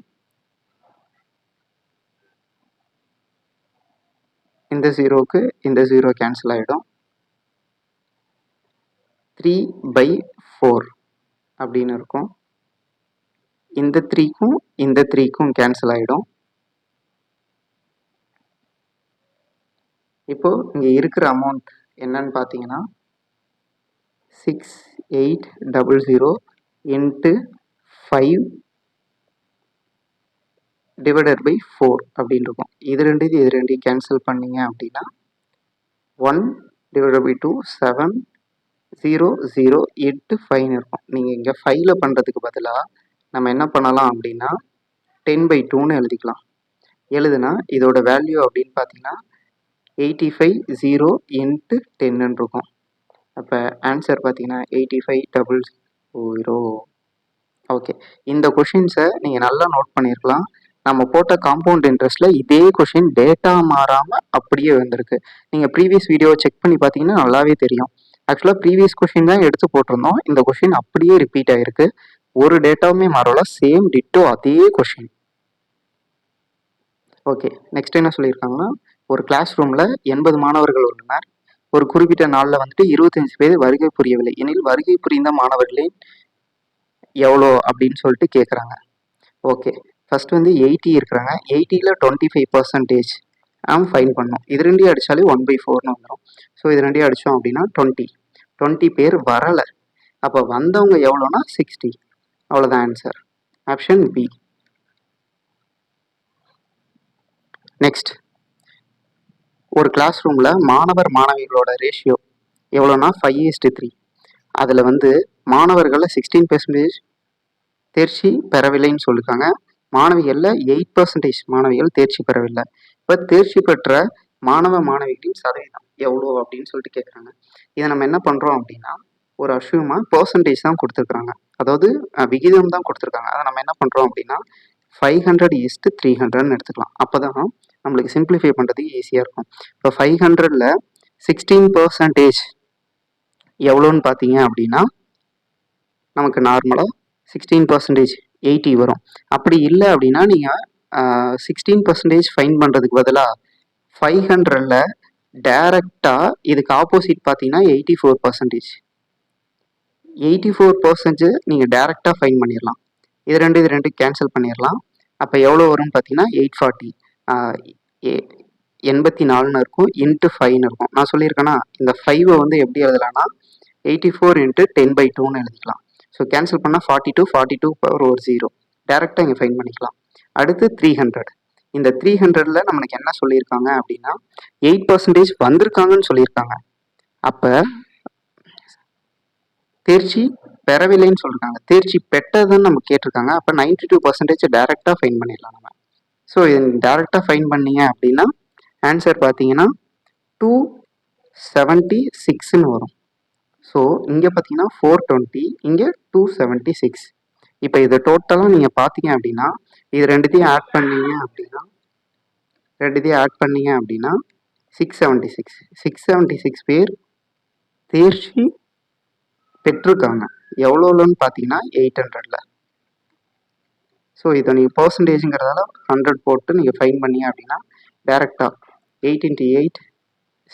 இந்த ஜீரோவுக்கு இந்த ஜீரோ கேன்சல் ஆகிடும். 3/4 அப்படின்னு இருக்கும். இந்த 3க்கும் இந்த 3க்கும் கேன்சல் ஆகிடும். இப்போ இங்கே இருக்கிற அமௌண்ட் என்னன்னு பார்த்தீங்கன்னா 6800 into 5/4 அப்படின்னு இருக்கும். இது ரெண்டையும் கேன்சல் பண்ணீங்க அப்படின்னா 1/2 70085 இருக்கும். நீங்கள் இங்கே 5ல் பண்ணுறதுக்கு பதிலாக நம்ம என்ன பண்ணலாம் அப்படின்னா 10/2ன்னு எழுதிக்கலாம். எழுதுனா இதோட வேல்யூ அப்படின்னு பார்த்தீங்கன்னா 850 into 10ன்னு இருக்கும். அப்போ ஆன்சர் பார்த்தீங்கன்னா 8500. ஓகே, இந்த கொஷின்ஸை நீங்கள் நல்லா நோட் பண்ணியிருக்கலாம். நம்ம போட்ட காம்பவுண்ட் இன்ட்ரெஸ்ட்டில் இதே கொஷின் டேட்டா மாறாமல் அப்படியே வந்திருக்கு. நீங்கள் ப்ரீவியஸ் வீடியோவை செக் பண்ணி பார்த்தீங்கன்னா நல்லாவே தெரியும். ஆக்சுவலாக ப்ரீவியஸ் கொஷின் தான் எடுத்து போட்டிருந்தோம். இந்த கொஷின் அப்படியே ரிப்பீட் ஆகிருக்கு. ஒரு டேட்டாவுமே மாறல, சேம் டிட்டோ அதே கொஷின். ஓகே, நெக்ஸ்ட் என்ன சொல்லியிருக்காங்கன்னா ஒரு கிளாஸ் ரூமில் 80 மாணவர்கள் உள்ளனர். ஒரு குறிப்பிட்ட நாளில் வந்துட்டு 25 பேர் வருகை புரியவில்லை எனில் வருகை புரிந்த மாணவர்களின் எவ்வளோ அப்படின்னு சொல்லிட்டு கேட்குறாங்க. ஓகே, ஃபர்ஸ்ட் வந்து 80 இருக்கிறாங்க. 80ல் 25% ஃபைன் பண்ணோம். இது ரெண்டையும் அடித்தாலே 1/4ன்னு வந்துடும். ஸோ இது ரெண்டையும் அடித்தோம் அப்படின்னா 20 பேர் வரலை. அப்போ வந்தவங்க எவ்வளோனா 60. அவ்வளோதான் ஆன்சர். Option B. நெக்ஸ்ட், ஒரு கிளாஸ் ரூமில் மாணவர் மாணவிகளோட ரேஷியோ எவ்வளோனா 5:3. அதில் வந்து மாணவர்களில் 16% தேர்ச்சி பெறவில்லைன்னு சொல்லியிருக்காங்க. மாணவிகளில் 8% மாணவிகள் தேர்ச்சி பெறவில்லை. இப்போ தேர்ச்சி பெற்ற மாணவ மாணவிகளின் சதவீதம் எவ்வளோ அப்படின்னு சொல்லிட்டு கேட்குறாங்க. இதை நம்ம என்ன பண்ணுறோம் அப்படின்னா ஒரு அஷ்யூமாக பர்சன்டேஜ் தான் கொடுத்துருக்குறாங்க, அதாவது விகிதம் தான் கொடுத்துருக்காங்க. அதை நம்ம என்ன பண்ணுறோம் அப்படின்னா 500:300ன்னு எடுத்துக்கலாம். அப்போ தான் நம்மளுக்கு சிம்பிளிஃபை பண்ணுறதுக்கு ஈஸியாக இருக்கும். இப்போ 500ல் 16% எவ்வளோன்னு பார்த்தீங்க அப்படின்னா நமக்கு நார்மலாக 16% 80 வரும். அப்படி இல்லை அப்படின்னா நீங்கள் 16% ஃபைன் பண்ணுறதுக்கு பதிலாக 500ல் டைரெக்டாக இதுக்கு ஆப்போசிட் பார்த்தீங்கன்னா 84%. 84% நீங்கள் டைரெக்டாக ஃபைன் பண்ணிடலாம். இது ரெண்டு கேன்சல் பண்ணிடலாம். அப்போ எவ்வளோ வரும்னு பார்த்தீங்கன்னா 840 84 இருக்கும் இன்ட்டு 5 இருக்கும். நான் சொல்லியிருக்கேன்னா இந்த 5 வந்து எப்படி எழுதலாம்னா 84 இன்ட்டு 10/2ன்னு எழுதிக்கலாம். ஸோ கேன்சல் பண்ணால் 42 பவர் ஒரு 0 டேரெக்டாக இங்கே ஃபைன் பண்ணிக்கலாம். அடுத்து 300. இந்த 300ல் நம்மளுக்கு என்ன சொல்லியிருக்காங்க அப்படின்னா 8% வந்திருக்காங்கன்னு சொல்லியிருக்காங்க. அப்போ தேர்ச்சி பெறவில்லைன்னு சொல்லியிருக்காங்க. தேர்ச்சி பெற்றதுன்னு நம்ம கேட்டிருக்காங்க. அப்போ 92% டேரெக்டாக ஃபைன் பண்ணிடலாம் நம்ம. ஸோ இது டேரெக்டாக ஃபைன் பண்ணீங்க அப்படின்னா ஆன்சர் பார்த்தீங்கன்னா 276ன்னு வரும். ஸோ இங்கே பார்த்தீங்கன்னா 420, இங்கே 276. இப்போ இதை டோட்டலாக நீங்கள் பார்த்தீங்க அப்படின்னா இது ரெண்டுத்தையும் ஆட் பண்ணீங்க அப்படின்னா 676 பேர் தேர்ச்சி பெற்றிருக்காங்க. எவ்வளோன்னு பார்த்தீங்கன்னா 800ல். ஸோ இதை நீங்கள் பர்சன்டேஜுங்கிறதால 100 போட்டு நீங்கள் ஃபைன் பண்ணீங்க அப்படின்னா டேரெக்டாக 8 × 8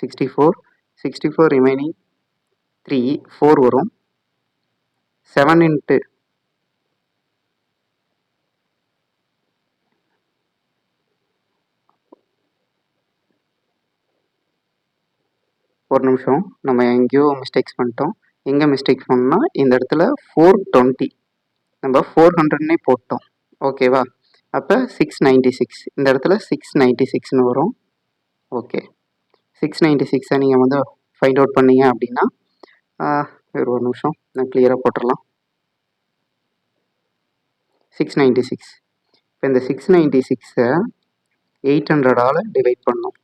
64 ரிமைனிங் 4 வரும். 7 × ஒரு நிமிஷம், நம்ம எங்கேயோ மிஸ்டேக்ஸ் பண்ணிட்டோம். எங்கே மிஸ்டேக் பண்ணோம்னா இந்த இடத்துல 420 நம்ம 400ன்னே போட்டோம். ஓகேவா? அப்போ 696 இந்த இடத்துல 696ன்னு வரும். ஓகே, 696 நீங்கள் வந்து ஃபைண்ட் அவுட் பண்ணீங்க அப்படின்னா ஒரு நிமிஷம் நான் கிளியராக போட்டுடலாம். 696. இப்போ இந்த 696 800ஆல் டிவைட் பண்ணோம்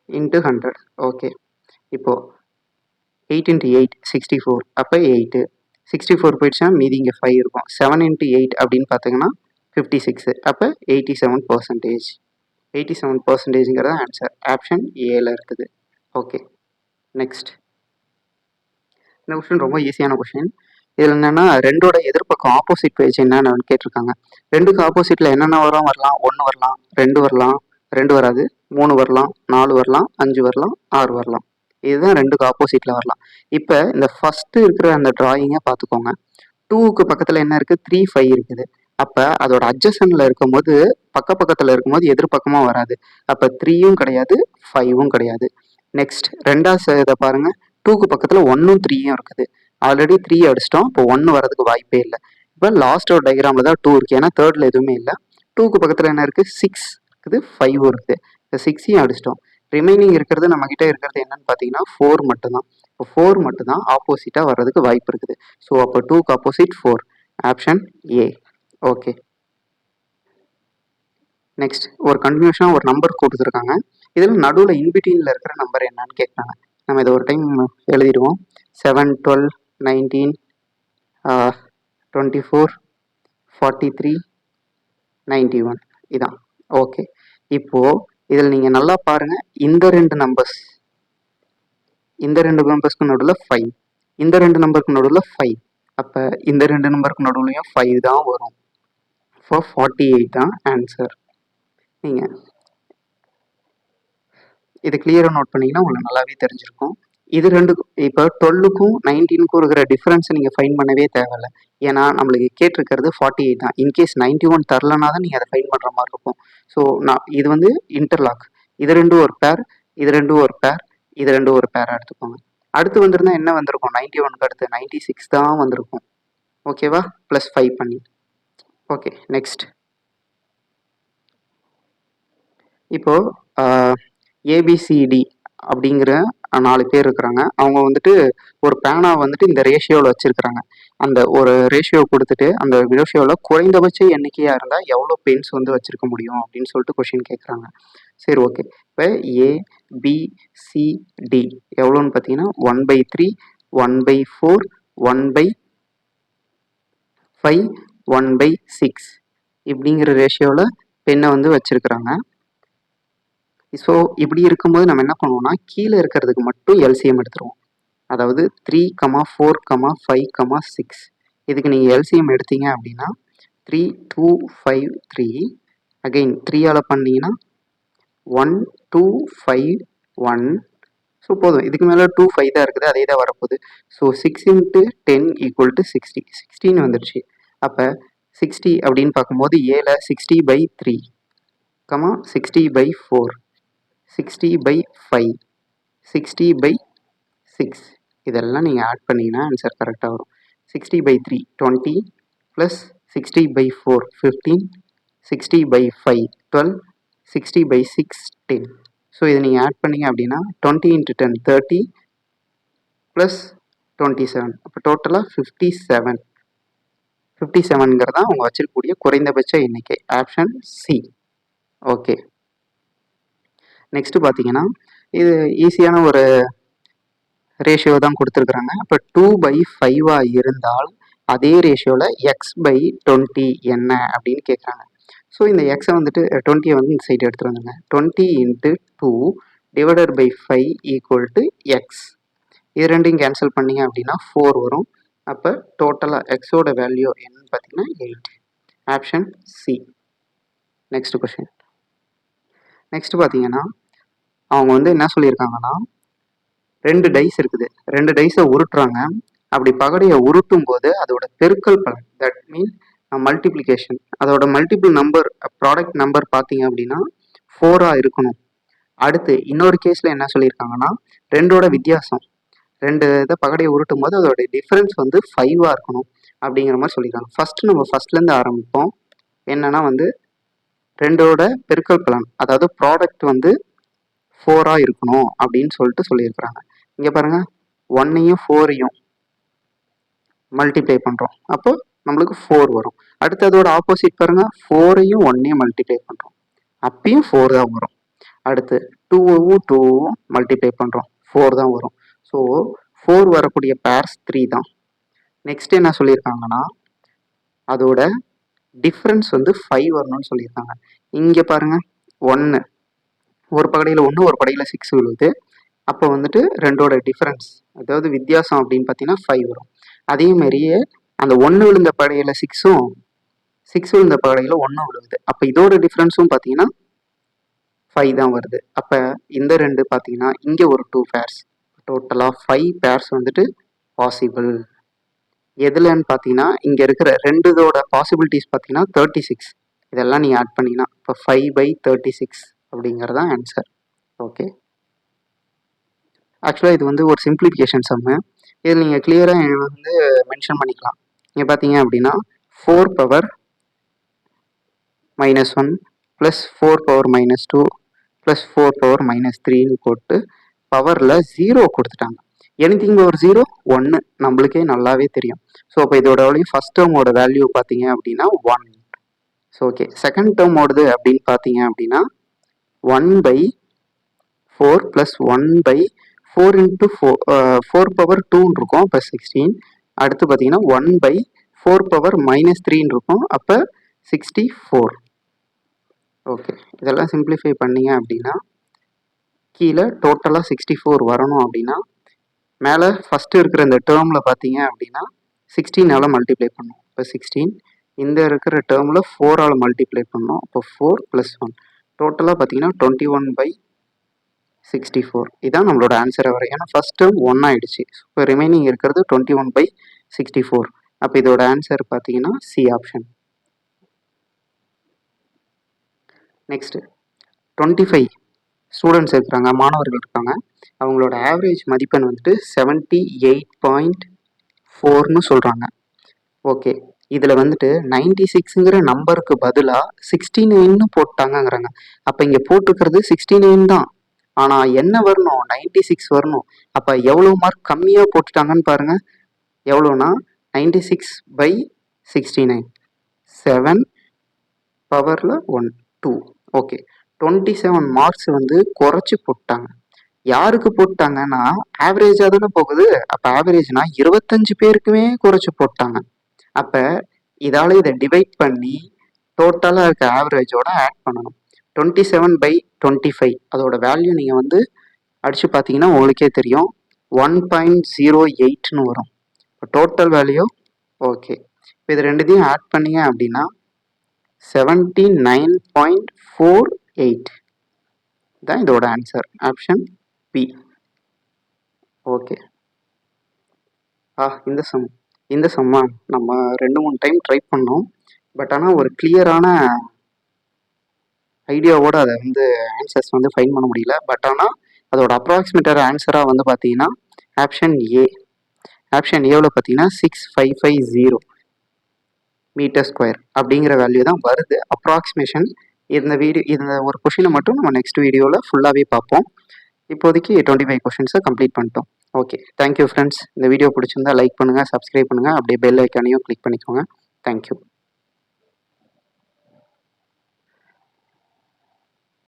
இன்ட்டு 100. ஓகே, இப்போது 8 × 8 64. அப்போ 8 64 போயிடுச்சுன்னா மீதி இங்கே 5 இருக்கும். 7 × 8 அப்படின்னு பார்த்தீங்கன்னா 56. அப்போ 87%. 87%ங்கிறது ஆன்சர். ஆப்ஷன் ஏல இருக்குது. Okay, next. இந்த கொஸ்டின் ரொம்ப ஈஸியான கொஸ்டின். இதில் என்னென்னா ரெண்டோட எதிர்பக்கம் ஆப்போசிட் பேஜ் என்னென்னு கேட்டிருக்காங்க. ரெண்டுக்கு ஆப்போசிட்டில் என்னென்ன வரலாம்? 1 வரலாம், 2 வரலாம், 2 வராது, 3 வரலாம், 4 வரலாம், 5 வரலாம், 6 வரலாம். இதுதான் ரெண்டுக்கு ஆப்போசிட்டில் வரலாம். இப்போ இந்த ஃபஸ்ட்டு இருக்கிற அந்த ட்ராயிங்கை பார்த்துக்கோங்க. 2க்கு பக்கத்தில் என்ன இருக்குது? 3, 5 இருக்குது. அப்போ அதோட அட்ஜசனில் இருக்கும்போது பக்கத்தில் இருக்கும்போது எதிர்பக்கமாக வராது. அப்போ 3யும் கிடையாது, 5ம் கிடையாது. நெக்ஸ்ட் ரெண்டாவது இதை பாருங்கள். 2க்கு பக்கத்தில் 1ம் 3யும் இருக்குது. ஆல்ரெடி 3 அடிச்சிட்டோம். இப்போ 1 வரதுக்கு வாய்ப்பே இல்லை. இப்போ லாஸ்ட் ஒரு டயக்ராமில் தான் 2 இருக்குது. ஏன்னா தேர்டில் எதுவுமே இல்லை. 2க்கு பக்கத்தில் என்ன இருக்குது? 6 இருக்குது, 5 இருக்குது. இப்போ 6யும் அடிச்சிட்டோம். ரிமைனிங் இருக்கிறது நம்மக்கிட்ட இருக்கிறது என்னன்னு பார்த்தீங்கன்னா 4 மட்டும்தான். இப்போ 4 மட்டும்தான் ஆப்போசிட்டாக வர்றதுக்கு வாய்ப்பு இருக்குது. ஸோ அப்போ 2க்கு opposite 4. Option A. Okay, next ஒரு கண்டினியூஷனாக ஒரு நம்பர் கொடுத்துருக்காங்க. இதில் நடுவில் இன்பிட்வீனில் இருக்கிற நம்பர் என்னன்னு கேட்குறாங்க. நம்ம இதை ஒரு டைம் எழுதிடுவோம். 7, 12, 19, 24, 43, 91 இதான். ஓகே, இப்போது இதில் நீங்கள் நல்லா பாருங்கள். இந்த ரெண்டு நம்பர்ஸ்க்கு நடுவில் 5, இந்த ரெண்டு நம்பருக்கு நடுவில் 5. அப்போ இந்த ரெண்டு நம்பருக்கு நடுவுலையும் 5 தான் வரும். இப்போ 48 தான் ஆன்சர். நீங்கள் இது கிளியராக நோட் பண்ணிங்கன்னா உங்களுக்கு நல்லாவே தெரிஞ்சிருக்கும். இது ரெண்டுக்கும் இப்போ 12க்கும் 19க்கும் இருக்கிற டிஃப்ரென்ஸை நீங்கள் ஃபைன் பண்ணவே தேவையில்ல. ஏன்னா நம்மளுக்கு கேட்டிருக்கிறது 48 தான். இன்கேஸ் 91 தரலனா தான் நீங்கள் அதை ஃபைன் பண்ணுற மாதிரி இருக்கும். ஸோ இது வந்து இன்டர்லாக். இது ரெண்டும் ஒரு பேர், இது ரெண்டும் ஒரு பேர், இது ரெண்டும் ஒரு பேராக எடுத்துக்கோங்க. அடுத்து வந்திருந்தால் என்ன வந்திருக்கும்? 91க்கு அடுத்து 96 தான் வந்திருக்கும். ஓகேவா? ப்ளஸ் 5 பண்ணி. Okay, next. இப்போது ஏபிசிடி அப்படிங்கிற 4 பேர் இருக்கிறாங்க. அவங்க வந்துட்டு ஒரு பேனா வந்துட்டு இந்த ரேஷியோவில் வச்சுருக்கிறாங்க. அந்த ஒரு ரேஷியோ கொடுத்துட்டு அந்த ரேஷியோவில் குறைந்தபட்ச எண்ணிக்கையாக இருந்தால் எவ்வளோ பென்ஸ் வந்து வச்சுருக்க முடியும் அப்படின்னு சொல்லிட்டு கொஷின் கேட்குறாங்க. சரி, ஓகே. இப்போ ஏபிசிடி எவ்வளோன்னு பார்த்தீங்கன்னா 1/3, 1/4, 1/5, 1/6 இப்படிங்கிற ரேஷியோவில் பெண்ணை வந்து வச்சுருக்குறாங்க. ஸோ இப்படி இருக்கும்போது நம்ம என்ன பண்ணுவோம்னா கீழே இருக்கிறதுக்கு மட்டும் எல்சிஎம் எடுத்துருவோம். அதாவது 3, 4, 5, 6 இதுக்கு நீங்கள் எல்சிஎம் எடுத்தீங்க அப்படின்னா 3 2 5 3 அகைன் 3ஆல் பண்ணிங்கன்னா 1 2 5 1. ஸோ போதும், இதுக்கு மேலே 2 5 தான் இருக்குது, அதே தான் வரப்போகுது. ஸோ 6 × 10 = 60, 16 வந்துடுச்சு. அப்போ 60 அப்படின்னு பார்க்கும்போது ஏல 60/3, 60/4, 60/5, 60/6 இதெல்லாம் நீங்கள் ஆட் பண்ணிங்கன்னா ஆன்சர் கரெக்டாக வரும். 60/3 20 + 60/4 15, 60/5 12, 60/6 10. ஸோ இதை நீங்கள் ஆட் பண்ணிங்க அப்படின்னா 20 × 10 30 + 27, அப்போ டோட்டலாக 57. 57ங்கிறதா அவங்க வச்சிருக்கக்கூடிய குறைந்தபட்ச எண்ணிக்கை. Option C. ஓகே, நெக்ஸ்ட்டு பார்த்தீங்கன்னா இது ஈஸியான ஒரு ரேஷியோ தான் கொடுத்துருக்குறாங்க. இப்போ 2/5 இருந்தால் அதே ரேஷியோவில் x/20 என்ன அப்படின்னு கேட்குறாங்க. ஸோ இந்த எக்ஸை வந்துட்டு 20 வந்து இந்த சைடு எடுத்துகிட்டு வந்துங்க. 20 × 2 / 5 = x. இது ரெண்டையும் கேன்சல் பண்ணிங்க அப்படின்னா 4 வரும். அப்போ டோட்டலாக எக்ஸோட வேல்யூ என்னன்னு பார்த்தீங்கன்னா 8. Option C. Next question. Next பார்த்தீங்கன்னா அவங்க வந்து என்ன சொல்லியிருக்காங்கன்னா 2 டைஸ் இருக்குது, 2 டைஸை உருட்டுறாங்க. அப்படி பகடையை உருட்டும் போது அதோட பெருக்கல் பலன், தட் மீன் மல்டிப்ளிகேஷன், அதோட மல்டிபிள் நம்பர் ப்ராடக்ட் நம்பர் பார்த்தீங்க அப்படின்னா 4 இருக்கணும். அடுத்து இன்னொரு கேஸில் என்ன சொல்லியிருக்காங்கன்னா 2ஓட வித்தியாசம், 2 இதை பகடையை உருட்டும் போது அதோட டிஃப்ரென்ஸ் வந்து 5 இருக்கணும் அப்படிங்கிற மாதிரி சொல்லியிருக்காங்க. நம்ம ஃபர்ஸ்ட்லேருந்து ஆரம்பிப்போம். என்னன்னா வந்து 2ஓட பெருக்கல் பலன், அதாவது ப்ராடக்ட் வந்து 4 இருக்கணும் அப்படின்னு சொல்லியிருக்கிறாங்க. இங்கே பாருங்கள், 1ஐயும் 4ஐயும் மல்டிப்ளை பண்ணுறோம், அப்போ நம்மளுக்கு 4 வரும். அடுத்து அதோட ஆப்போசிட் பாருங்கள், 4ஐயும் 1ஐயும் மல்டிப்ளை பண்ணுறோம், அப்பயும் 4 தான் வரும். அடுத்து 2வும் 2வும் மல்டிப்ளை பண்ணுறோம், 4 தான் வரும். ஸோ 4 வரக்கூடிய பேர்ஸ் 3 தான். நெக்ஸ்ட் என்ன சொல்லியிருக்காங்கன்னா அதோட டிஃப்ரென்ஸ் வந்து 5 வரணும்னு சொல்லியிருக்காங்க. இங்கே பாருங்கள், 1 ஒரு பகடையில் 1 ஒரு பகடையில் 6 விழுது. அப்போ வந்துட்டு 2ஓட டிஃப்ரென்ஸ், அதாவது வித்தியாசம் அப்படின்னு பார்த்தீங்கன்னா 5 வரும். அதே மாதிரியே அந்த 1 விழுந்த பகடையில் 6ம் 6 விழுந்த பகடையில் 1 விழுகுது. அப்போ இதோட டிஃப்ரென்ஸும் பார்த்தீங்கன்னா 5 தான் வருது. அப்போ இந்த 2 பார்த்தீங்கன்னா இங்கே ஒரு 2 பேர்ஸ், டோட்டலாக 5 பேர்ஸ் வந்துட்டு பாசிபிள். எதுலன்னு பார்த்தீங்கன்னா இங்கே இருக்கிற 2ஓட பாசிபிலிட்டிஸ் பார்த்தீங்கன்னா 36. இதெல்லாம் நீங்கள் ஆட் பண்ணிங்கன்னா இப்போ 5/36 அப்படிங்கிறதான் ஆன்சர். ஓகே, ஆக்சுவலாக இது வந்து ஒரு சிம்பிளிஃபிகேஷன் சம்மு. இதில் நீங்கள் கிளியராக வந்து மென்ஷன் பண்ணிக்கலாம். நீங்கள் பார்த்தீங்க அப்படின்னா 4 பவர் -1 + 4 பவர் -2 + 4 பவர் -3ன்னு போட்டு பவரில் 0 கொடுத்துட்டாங்க. எனிதிங் பவர் 0 1 நம்மளுக்கே நல்லாவே தெரியும். ஸோ அப்போ இதோட ஃபர்ஸ்ட் டேர்மோட வேல்யூ பார்த்தீங்க அப்படின்னா 1. ஸோ ஓகே, செகண்ட் டேர்மோடது அப்படின்னு பார்த்தீங்க அப்படின்னா 1/4 + 1/4 × 4 பவர் 2ன்னு இருக்கும், அப்போ 16. அடுத்து பார்த்தீங்கன்னா 1/4 பவர் -3ன்னு இருக்கும், அப்போ 64. ஓகே, இதெல்லாம் சிம்பிளிஃபை பண்ணிங்க அப்படின்னா கீழே டோட்டலாக 64 வரணும். அப்படின்னா மேலே ஃபஸ்ட்டு இருக்கிற இந்த டேர்மில் பார்த்தீங்க அப்படின்னா 16ஆல் மல்டிப்ளை பண்ணணும், இப்போ 16. இந்த இருக்கிற டேர்மில் 4ஆல் மல்டிப்ளை பண்ணணும், இப்போ 4 + 1 டோட்டலாக பார்த்தீங்கன்னா 21/64. இதான் நம்மளோட ஆன்சரை வரும். ஏன்னா ஃபர்ஸ்ட் டேர்ம் 1 ஆயிடுச்சு. இப்போ ரிமைனிங் இருக்கிறது 21/64. அப்போ இதோட ஆன்சர் பார்த்தீங்கன்னா சி ஆப்ஷன். நெக்ஸ்ட்டு 25 ஸ்டூடெண்ட்ஸ் இருக்கிறாங்க, மாணவர்கள் இருக்காங்க. அவங்களோட ஆவரேஜ் மதிப்பெண் வந்துட்டு 78.4ன்னு சொல்கிறாங்க. ஓகே, இதில் வந்துட்டு 96ங்கிற நம்பருக்கு பதிலாக 69ன்னு போட்டாங்கங்கிறாங்க. அப்போ இங்கே போட்டுக்கிறது 69 தான், ஆனால் என்ன வரணும், 96 வரணும். அப்போ எவ்வளோ மார்க் கம்மியாக போட்டுட்டாங்கன்னு பாருங்கள். எவ்வளோனா 96/69, 7 பவரில் 1 2. ஓகே, 27 மார்க்ஸ் வந்து குறைச்சி போட்டாங்க. யாருக்கு போட்டாங்கன்னா ஆவரேஜாக தானே போகுது. அப்போ ஆவரேஜ்னா 25 பேருக்குமே குறைச்சி போட்டாங்க. அப்போ இதால் இதை டிவைட் பண்ணி டோட்டலாக இருக்க ஆவரேஜோட ஆட் பண்ணணும். 27/25 அதோட வேல்யூ நீங்கள் வந்து அடித்து பார்த்தீங்கன்னா உங்களுக்கே தெரியும், 1.08ன்னு வரும். இப்போ டோட்டல் வேல்யூ. ஓகே, இப்போ இது ரெண்டுத்தையும் ஆட் பண்ணிங்க அப்படின்னா 79.48 தான் இதோட ஆன்சர். Option B. ஓகே. இந்த சம்மா நம்ம 2-3 டைம் ட்ரை பண்ணோம். பட் ஆனால் ஒரு கிளியரான ஐடியாவோட அதை வந்து ஆன்சர்ஸ் வந்து ஃபைண்ட் பண்ண முடியல. பட் ஆனால் அதோட அப்ராக்சிமேட்டர் ஆன்சராக வந்து பார்த்தீங்கன்னா ஆப்ஷன் ஏ. ஆப்ஷன் ஏவில் பார்த்தீங்கன்னா 6550 மீட்டர் ஸ்கொயர் அப்படிங்கிற வேல்யூ தான் வருது அப்ராக்சிமேஷன். இந்த ஒரு கொஷினை மட்டும் நம்ம நெக்ஸ்ட் வீடியோவில் ஃபுல்லாகவே பார்ப்போம். இப்போதைக்கு 25 கொஷின்ஸை கம்ப்ளீட் பண்ணிட்டோம். Okay, thank you friends. இந்த வீடியோ பிடிச்சிருந்தா லைக் பண்ணுங்கள், சப்ஸ்கிரைப் பண்ணுங்கள், அப்படியே பெல் ஐக்கானையும் கிளிக் பண்ணிக்கோங்க. தேங்க்யூ.